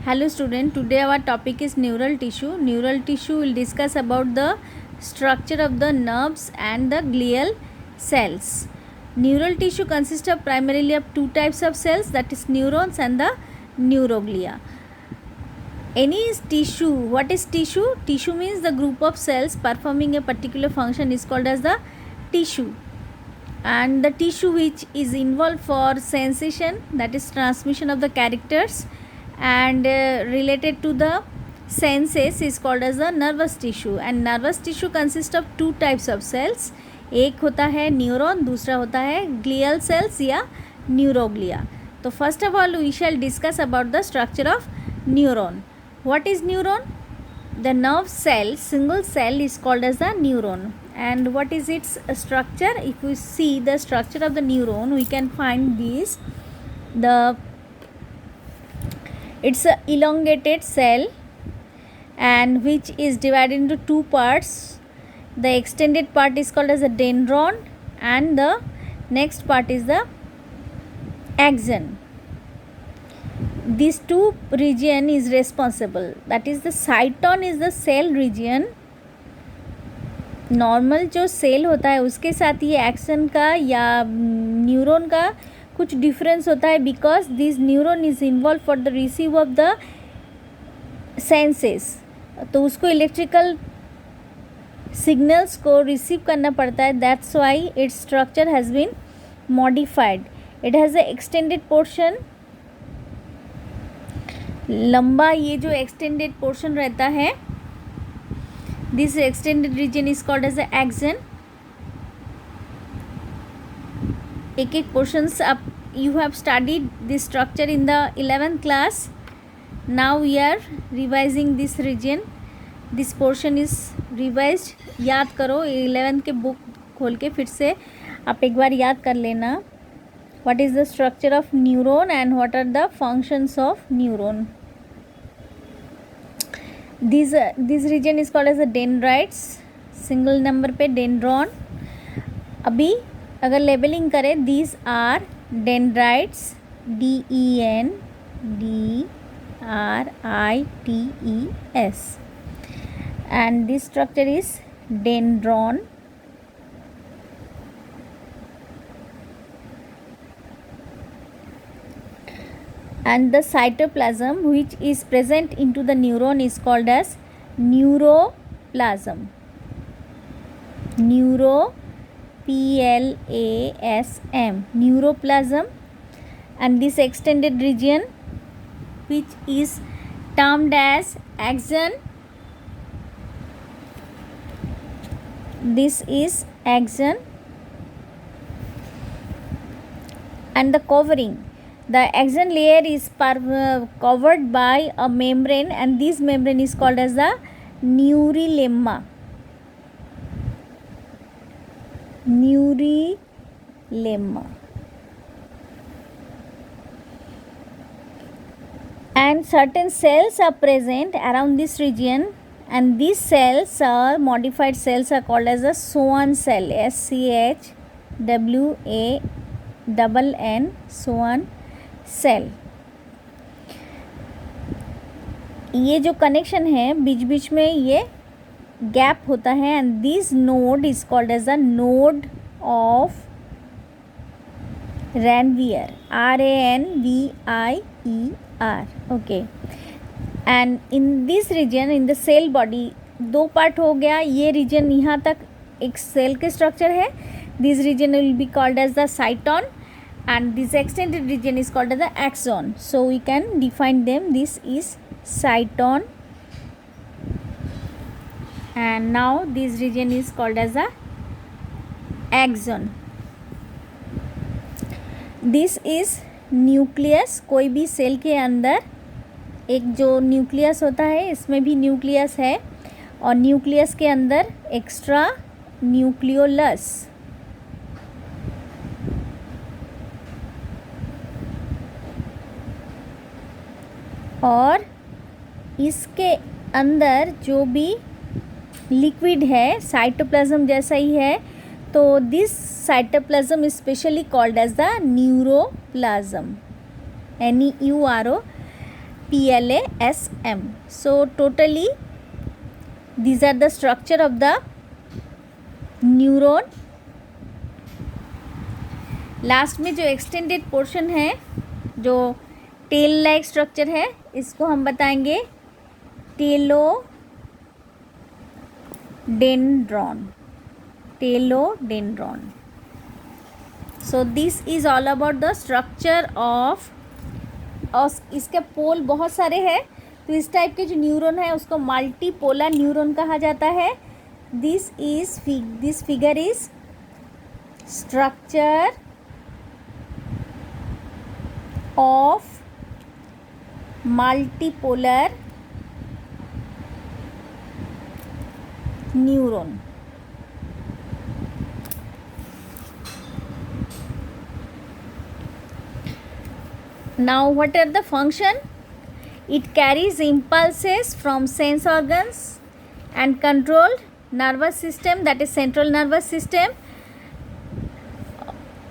Hello student, today our topic is neural tissue. Neural tissue will discuss about the structure of the nerves and the glial cells. Neural tissue consists of primarily of two types of cells, that is neurons and the neuroglia. Any tissue, what is tissue? Tissue means the group of cells performing a particular function is called as the tissue. And the tissue which is involved for sensation, that is transmission of the characters, and related to the senses is called as the nervous tissue. And nervous tissue consists of two types of cells. एक होता है neuron, दूसरा होता है glial cells या neuroglia. तो first of all we shall discuss about the structure of neuron. What is neuron? The nerve cell, single cell, is called as a neuron. And what is its structure? If we see the structure of the neuron, we can find this. It's a elongated cell, and which is divided into two parts. The extended part is called as a dendron, and the next part is the axon. These two region is responsible, that is the साइटोन is the cell region. Normal जो cell होता है उसके साथ ये action का या neuron का कुछ डिफरेंस होता है, because this neuron is involve for the receive of the senses. तो उसको इलेक्ट्रिकल सिग्नल्स को रिसीव करना पड़ता है. That's why its structure has been modified. It has a extended portion. लंबा ये जो एक्सटेंडेड पोर्शन रहता है, this extended region is called as axon. एक एक पोर्शंस आप you have studied this structure in the 11th class. Now we are revising this region. This portion is revised. याद करो 11th के बुक खोल के फिर से आप एक बार याद कर लेना. What is the structure of neuron and what are the functions of neuron? This region is called as the dendrites. Single number पे dendron. अभी अगर लेबलिंग करें, these are dendrites, dendrites, and this structure is dendron. And the cytoplasm which is present into the neuron is called as neuroplasm. P-L-A-S-M, neuroplasm. And this extended region which is termed as axon, this is axon. And the covering, the axon layer is covered by a membrane, and this membrane is called as the neurilemma. And certain cells are present around this region, and these cells are modified cells, are called as a Schwann cell. SCHWANN, Schwann cell. ये जो connection है बीच बीच में ये gap होता है, and this node is called as the node of Ranvier. RANVIER. Okay. And in this region in the cell body दो part हो गया. ये रीजन यहाँ तक एक सेल के स्ट्रक्चर है. This region will be called as the cyton, and this extended region is called as the axon. So we can define them. This is cyton, and now this region is called as a axon. This is nucleus. कोई भी cell के अंदर एक जो nucleus होता है, इसमें भी न्यूक्लियस है, और न्यूक्लियस के अंदर एक्स्ट्रा न्यूक्लियोलस. और इसके अंदर जो भी लिक्विड है साइटोप्लाज्म जैसा ही है. तो this cytoplasm is specially called as the neuroplasm. NEURO. PLASM. So totally these are the structure of the neuron. Last में जो एक्सटेंडेड पोर्शन है, जो टेल लाइक स्ट्रक्चर है, इसको हम बताएंगे telodendron. Telodendron. So this is all about the structure of. और इसके पोल बहुत सारे हैं, तो इस टाइप के जो न्यूरॉन है उसको मल्टीपोलर न्यूरॉन कहा जाता है. This figure is structure of multipolar neuron. Now what are the function? It carries impulses from sense organs and controlled nervous system, that is central nervous system,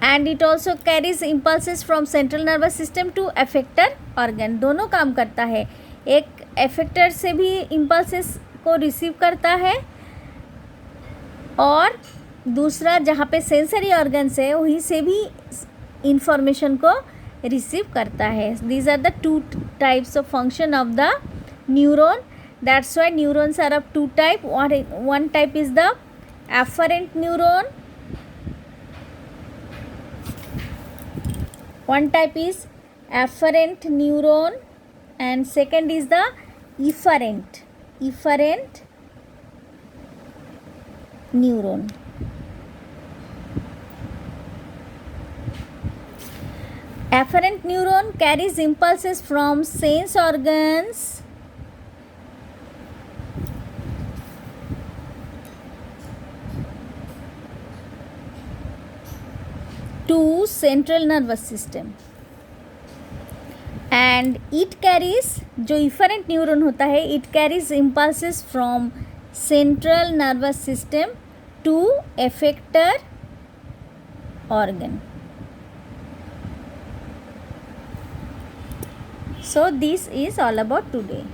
and it also carries impulses from central nervous system to effector organ. दोनों काम करता है. एक effector से भी impulses को receive करता है और दूसरा जहाँ पे सेंसरी organs है वहीं से भी information को रिसीव करता है. These are the two types of function of the neuron. That's why neurons are of two type. One type is the afferent neuron. One type is afferent neuron and second is the efferent neuron. Afferent neuron carries impulses from sense organs to central nervous system, and it carries, जो efferent neuron होता है, it carries impulses from central nervous system to effector organ. So this is all about today.